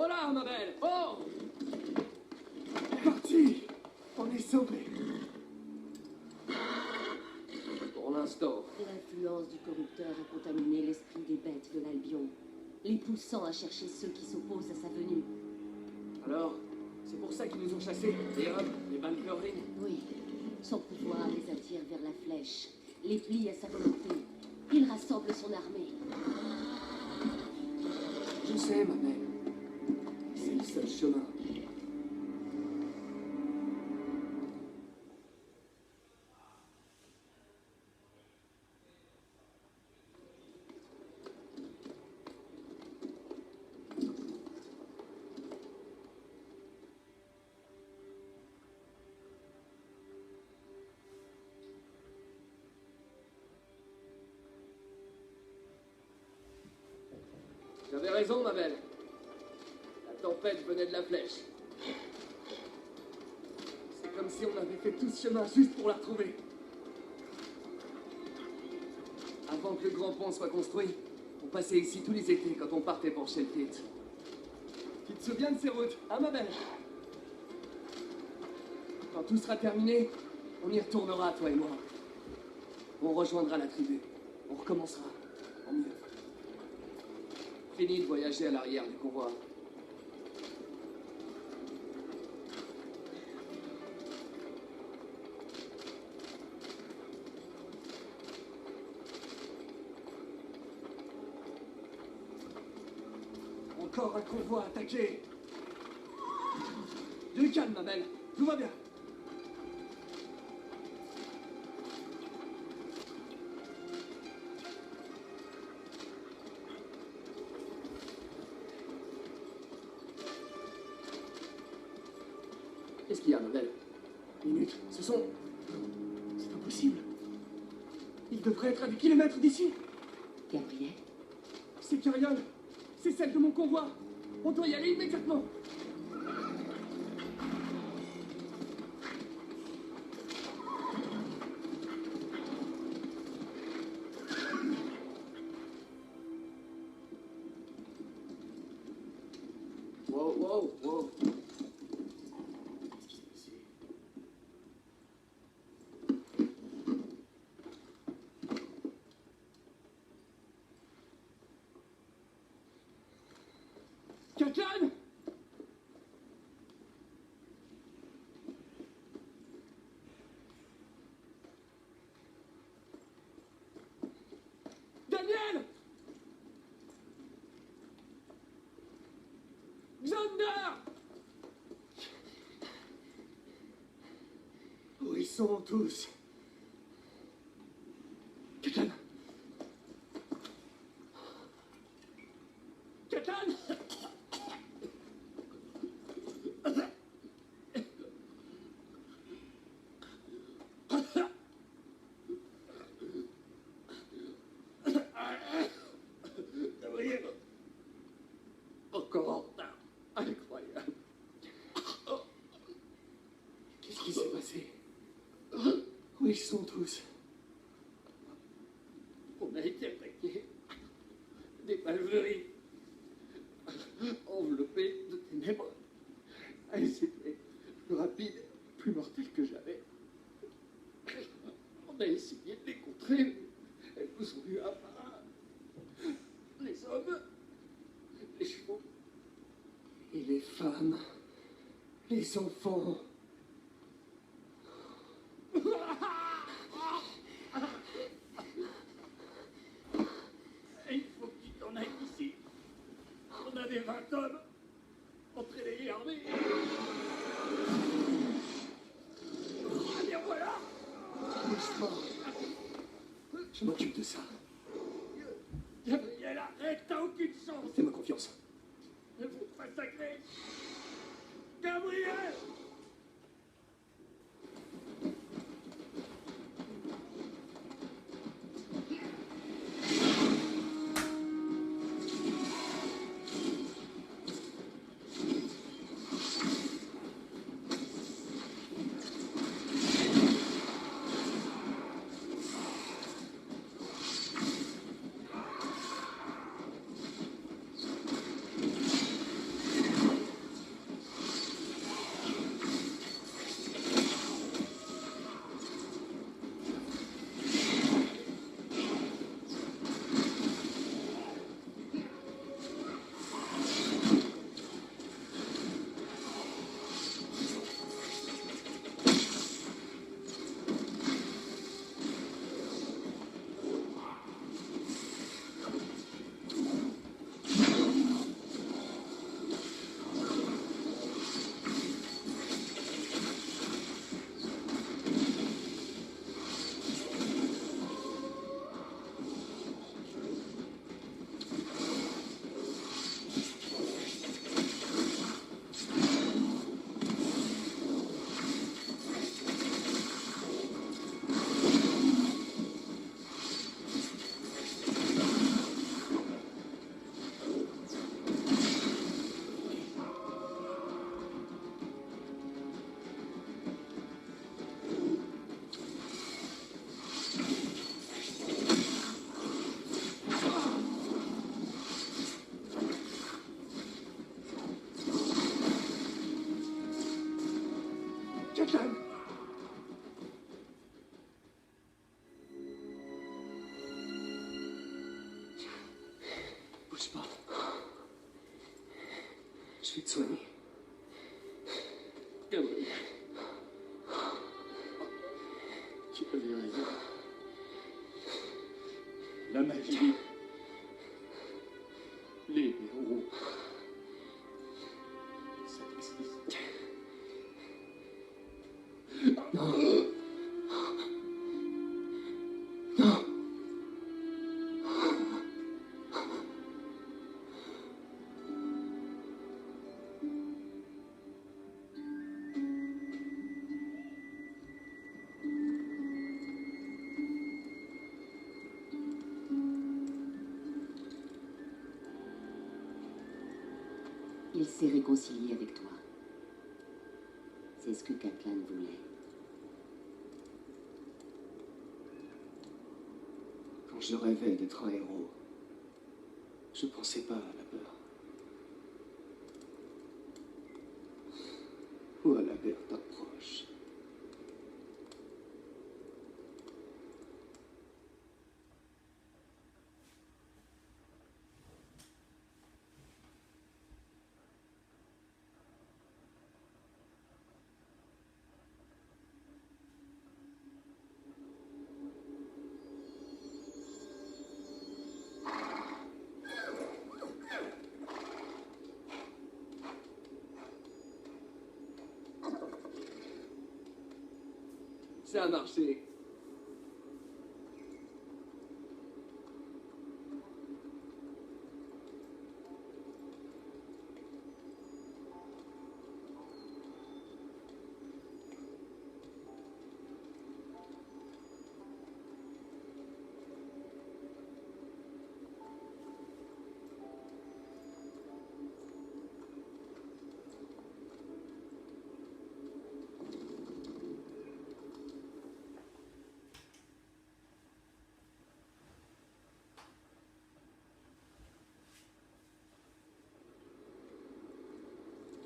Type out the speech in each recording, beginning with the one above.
Oh là, ma belle! Oh! Parti! On est sauvés. Pour l'instant. L'influence du corrupteur a contaminé l'esprit des bêtes de l'Albion, les poussant à chercher ceux qui s'opposent à sa venue. Alors, c'est pour ça qu'ils nous ont chassés. Les hommes, les Valkyries. Oui, son pouvoir les attire vers la flèche, les plie à sa volonté. Il rassemble son armée. Je sais, ma belle. C'est le seul chemin. J'avais raison, ma belle. La tempête venait de la flèche. C'est comme si on avait fait tout ce chemin juste pour la retrouver. Avant que le grand pont soit construit, on passait ici tous les étés quand on partait pour Shelkit. Tu te souviens de ces routes, hein, ma belle? Quand tout sera terminé, on y retournera, toi et moi. On rejoindra la tribu. On recommencera. En mieux. Fini de voyager à l'arrière du convoi. Encore un convoi attaqué. Du calme, ma belle. Tout va bien. Qu'est-ce qu'il y a, ma belle? Minute, ce sont... C'est impossible. Il devrait être à des kilomètres d'ici. Gabriel? C'est Cariole. C'est celle de mon convoi. On doit y aller immédiatement. Wow, wow, wow. Quelqu'un? Daniel! Xander! Où ils sont tous? Quelqu'un? Quelqu'un? Gabriel! Encore en retard. Incroyable. Qu'est-ce qui s'est passé? Où ils sont tous? On a été attaqués. Des Valkyries. Enveloppés de ténèbres. Et c'était plus rapide, plus mortel que jamais. On a essayé de les contrer, mais elles nous ont eu à part. Les hommes, les chevaux, et les femmes, les enfants. Et il faut qu'il t'en aille ici. On avait 20 hommes, entraînés et armés. Eh bien voilà. Bouge pas. Je m'occupe de ça. Gabriel, arrête, t'as aucune chance. Fais-moi confiance. Ils vont te massacrer. Gabriel! Jeanne. Bouge pas. Je vais te soigner. Gabriel. Tu avais raison. La magie. Les héros. Ça existe. Non. Il s'est réconcilié avec toi. C'est ce que Kaplan voulait. Quand je rêvais d'être un héros, je pensais pas à la peur. Ou à la perte d'un proche. Ça a marché.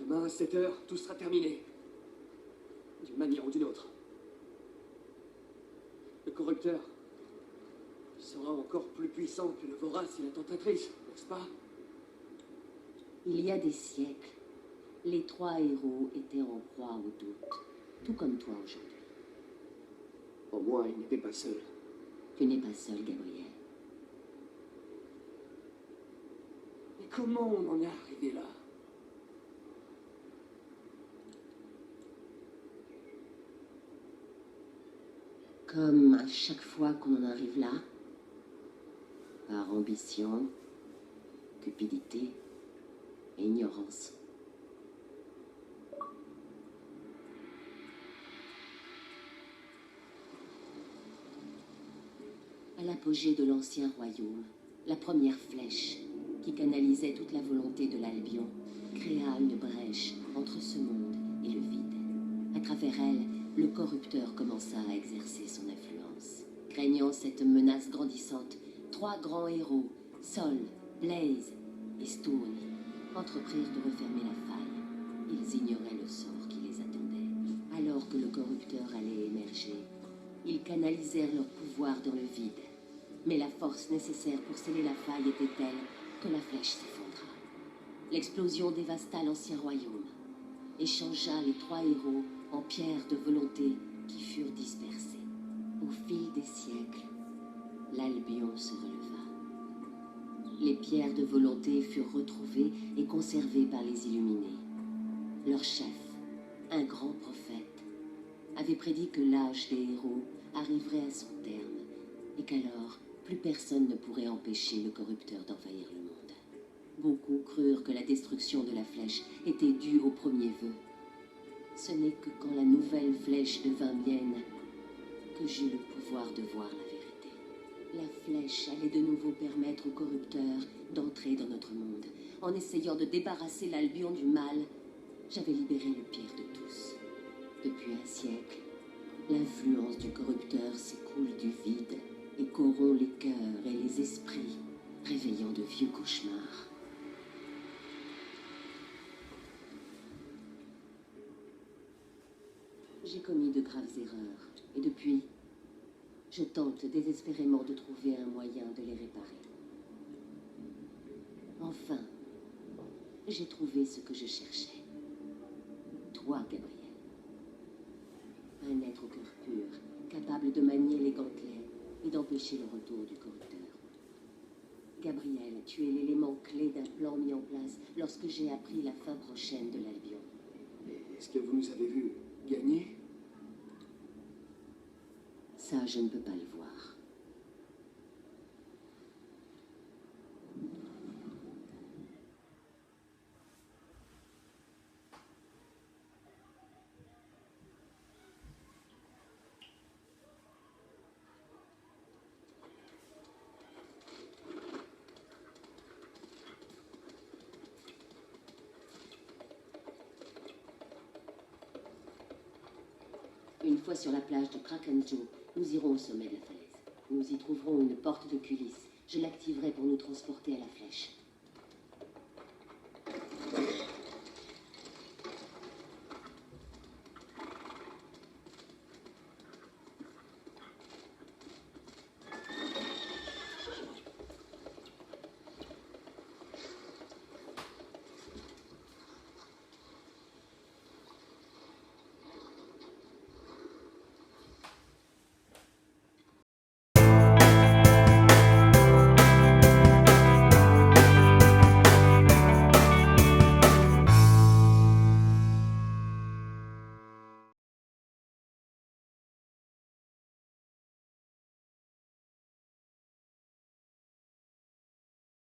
Demain à 7 heures, tout sera terminé. D'une manière ou d'une autre. Le corrupteur sera encore plus puissant que le vorace et la tentatrice, n'est-ce pas? Il y a des siècles, les 3 héros étaient en proie au doute, tout comme toi aujourd'hui. Au moins, il n'était pas seul. Tu n'es pas seul, Gabriel. Mais comment on en est arrivé là? Comme à chaque fois qu'on en arrive là, par ambition, cupidité et ignorance. À l'apogée de l'ancien royaume, la première flèche, qui canalisait toute la volonté de l'Albion, créa une brèche entre ce monde et le vide. À travers elle, le corrupteur commença à exercer son influence. Craignant cette menace grandissante, 3 grands héros, Sol, Blaze et Stone, entreprirent de refermer la faille. Ils ignoraient le sort qui les attendait. Alors que le corrupteur allait émerger, ils canalisèrent leur pouvoir dans le vide. Mais la force nécessaire pour sceller la faille était telle que la flèche s'effondra. L'explosion dévasta l'ancien royaume et changea les 3 héros en pierres de volonté qui furent dispersées. Au fil des siècles, l'Albion se releva. Les pierres de volonté furent retrouvées et conservées par les Illuminés. Leur chef, un grand prophète, avait prédit que l'âge des héros arriverait à son terme et qu'alors, plus personne ne pourrait empêcher le corrupteur d'envahir le monde. Beaucoup crurent que la destruction de la flèche était due au premier vœu. Ce n'est que quand la nouvelle flèche devint mienne que j'eus le pouvoir de voir la vérité. La flèche allait de nouveau permettre au corrupteur d'entrer dans notre monde. En essayant de débarrasser l'Albion du mal, j'avais libéré le pire de tous. Depuis un siècle, l'influence du corrupteur s'écoule du vide et corrompt les cœurs et les esprits, réveillant de vieux cauchemars. J'ai commis de graves erreurs. Et depuis, je tente désespérément de trouver un moyen de les réparer. Enfin, j'ai trouvé ce que je cherchais. Toi, Gabriel. Un être au cœur pur, capable de manier les gantelets et d'empêcher le retour du corrupteur. Gabriel, tu es l'élément clé d'un plan mis en place lorsque j'ai appris la fin prochaine de l'Albion. Et est-ce que vous nous avez vu gagner? Ça, je ne peux pas le voir. Une fois sur la plage de Krakenjo, nous irons au sommet de la falaise. Nous y trouverons une porte de culisse. Je l'activerai pour nous transporter à la flèche.